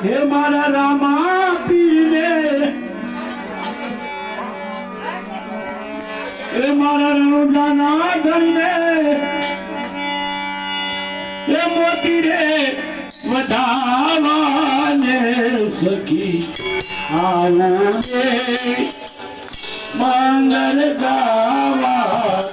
હે મારા રામા પીરે હે મારા રણુજાના ધણીને હે મોતી રે વધાવાને સખી આવો રે મંગલ ગાવા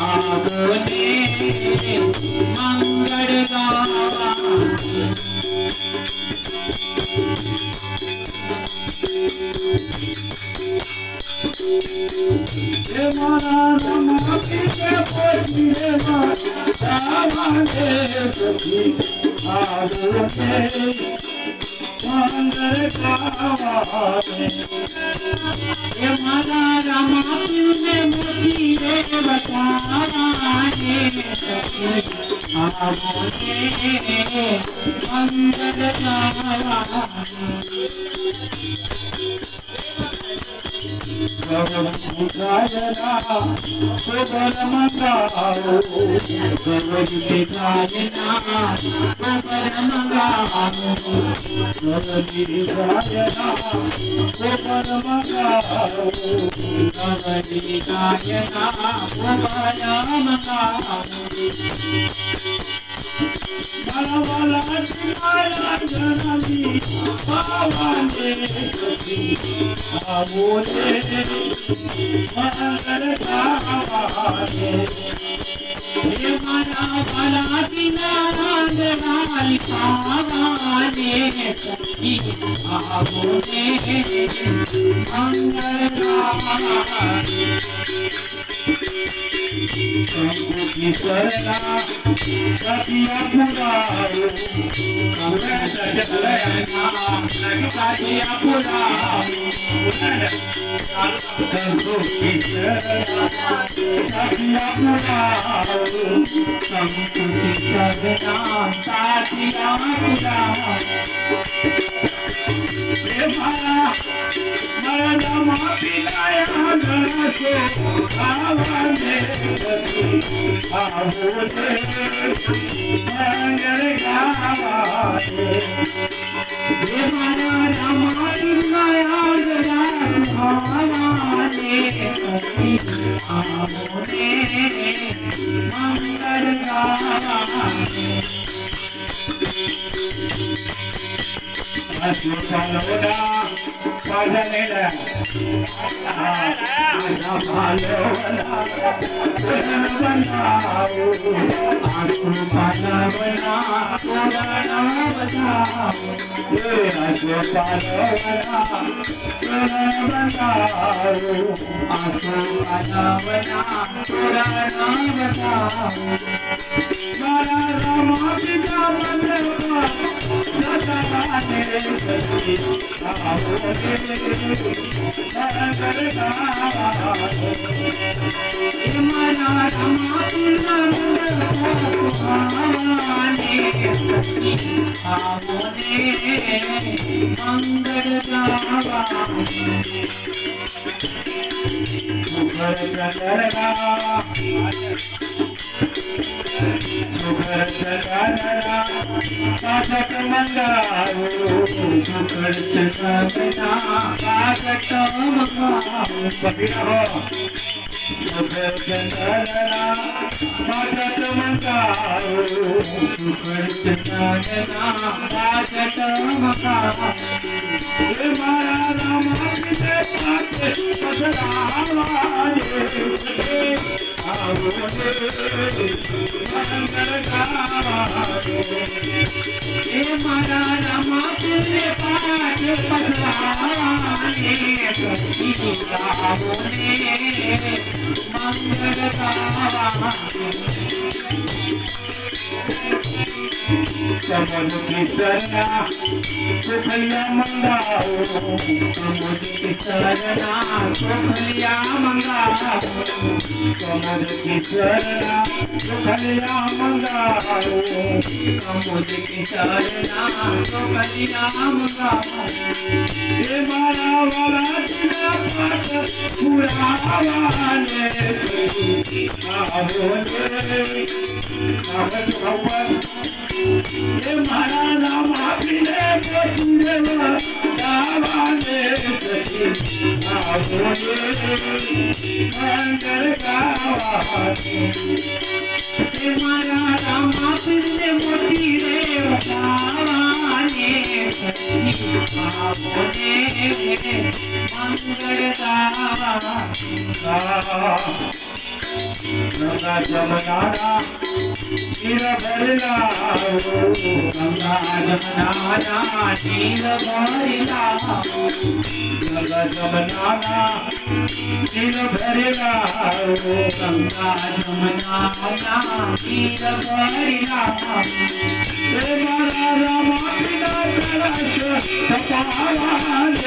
આવને મંગળ ગાવા હે મારા રામા પીરે પોતી રે વધાવાને સખી આવો રે મંગલ ગાવા મારા રામા પીને મોતી રે બતાવાને સખી આવો ને મંગળ ગાવા ગાયના સોબલ મંગાવો ગવરી ગાયના ખબર મંગાવો ગવરી ગાયના સોબલ મંગાવો ગવરી ગાયના ખબર મંગાવો મારા વાલા મારા જનમી પાવાને આવો રે મંગલ ગાવાને હે મારા વાલા કિનારાંદ લાલ પાવાને સખી આવો ને મંગળ ગાવાને કંકુકી શરણા સખિયા પુરાવો કમળ સજલયના સખિયા પુરાવો કંકુકી શરણા સખિયા પુરાવો કંકુકી સગના સાથિયા પુરાવો હે મારા રામા પિલાયા ગણસો આવાને આવો રે મંગળ ગાવાને હે મારા રામા પીનાયા ગરા સુહાવાને સખી આવો ને મંગળ ગાવાને અસુસલોડા પાજનેડા આના ભાલોલા બનાવો આંખો પાલવના પુરાણા બતાવો એ આજો પાલોલા બનાવો આંખો પાલવના પુરાણા બતાવો મારા રામા પિતા મંદિરમાં સદાને સખી આવો રે મંગલ ગાવાને હે મારા રામા પીના મંગળાવાને સખી આવો ને મંગળ ગાવાને મુખર ચંદરના મુખર ચંદરના કાકટ મંગાવો મુખર ચંદના કાકટ મંગાવો પકડો મુખર ચંદરના કાકટ મંગાવો મુખર ચંદના કાકટ મંગાવો હે મારા રામા પિતે પાસે પધરાવાને આવો રે મંગળ ગાવાને હે મારા રામા પીને પાટ પધરાવાને સખી આવો ને મંગળ ગાવાને સમજ કિશરના સુખલિયા મંગાવો સમુદ્ર કિશોરના ચોખલિયા મંગાવો સમજ કિશરના સુખલિયા મંગાવો સમુદ્ર કિશોરના ચોખલિયા મંગાવો હે મારા વાલા પુરાવાને આવો ને એ મારા નામ આપીને મોતી દેવા ગાવાને આવો મંગળ ગાવા મારા રામા પીરને મોતી દેવતાવાને આવોને મંગળ ગાવા ગંગા જમનાના તીર ભરેલા ગંગા જમનાના તીર ભરેલા ગંગા જમનાના તીર ભરેલા ગંગા જમનાના તીર ભરેલા એ મારા રામાપીના કળશ તપાવાને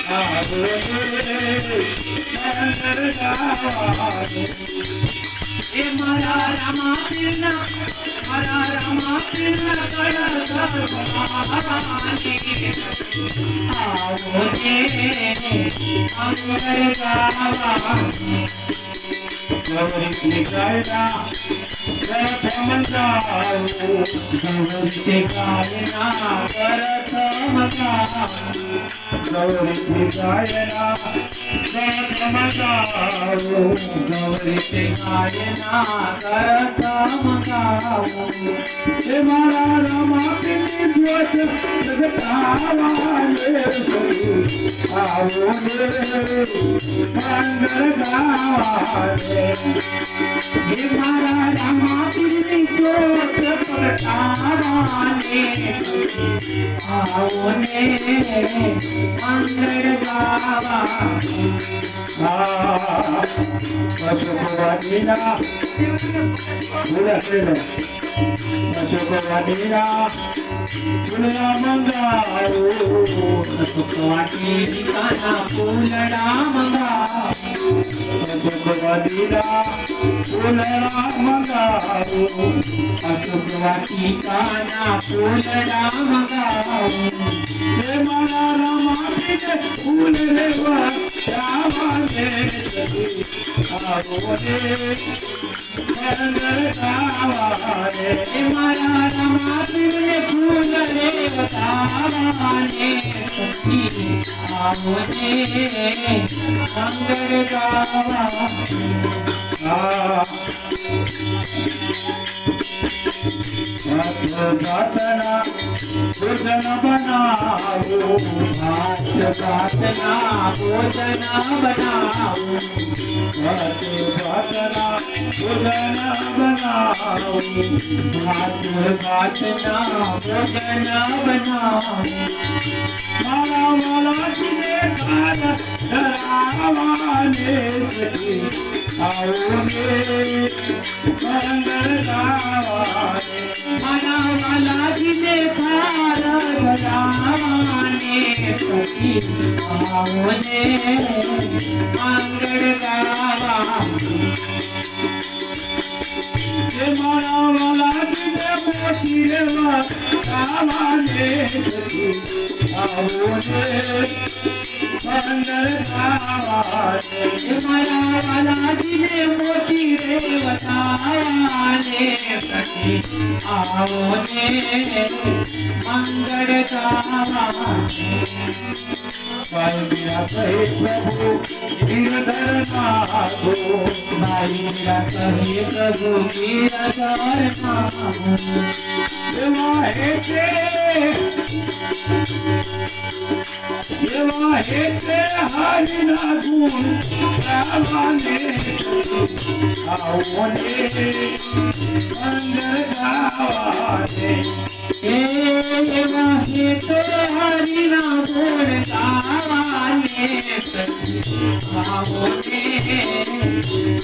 આવો મંગળ ગાવાને એ મારા રામા પીરના કળશ તપાવાને આવો ને મંગળ ગાવા ગૌરી ગાયના રથ મંગાવો ગૌરી ગાયના કરત મગાવો ગૌરી ગાયના રથ મંગાવો ગૌરી ગાયના કરત મગાવો એ મારા રામાપીની જ્યોત જગતાવાને આવો ને મંગળ ગાવાને હે મારા રામા પીરની જ્યોત પ્રગટાવાને આવો ને મંગળ ગાવા પશુપવાદીના ફૂલડા મંગાવો સુખવાટીકાના ફૂલડા મંગાવો પશુપવાદીના ફૂલડા મંગાવો સુખવાટીકાના ફૂલડા મંગાવો એ મારા રામાપીને ફૂલ લેવા જાવાને આવો ને મંગળ ગાવાને હે મારા રામા પીરને ફૂલ દેવતાવાને સખી આવો ને મંગળ ગાવા ભાતના ભોજન બનાવો ભાતના ભોજન બનાવો ભાતના ભોજન બનાવો ભાતના ભોજન બનાવો મારા વાલાજીને કાલ ધરાવાને આવો ને મંગળ ગાવાને મારા વાલાજીને થાર ધરાવાને સખી આવો ને મંગળ ગાવા એ મારા વાલાજીને મોતી દેવા ગાવાને આવો ને મંગળ ગાવાને મારા વાલાજીને મોતી દેવતાવાને સખી આવો ને મંગળ ગાવા ભાઈ કહે પ્રભુ ગિરધર નાથો ભાઈ મેરા કહે પ્રભુ ગિરધર નાથો એવા હેતે હરિના ગુણ ગાવાને આવો ને મંગળ ગાવાને એવા હેતે હરિના ગુણ ગાવાને સખી આવો ને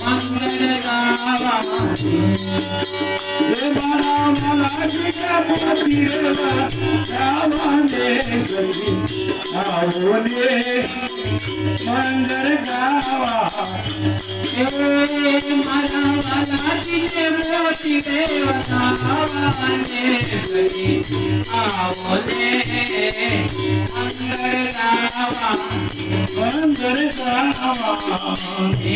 મંગળ ગાવાને એ મારા વાલાજીને મોતી દેવા ગાવાને આવો ને મંગળ ગાવા મારા વાલાજીને મોતી દેવતાવાને સખી આવો ને મંગળ ગાવા મંગળ ગાવાને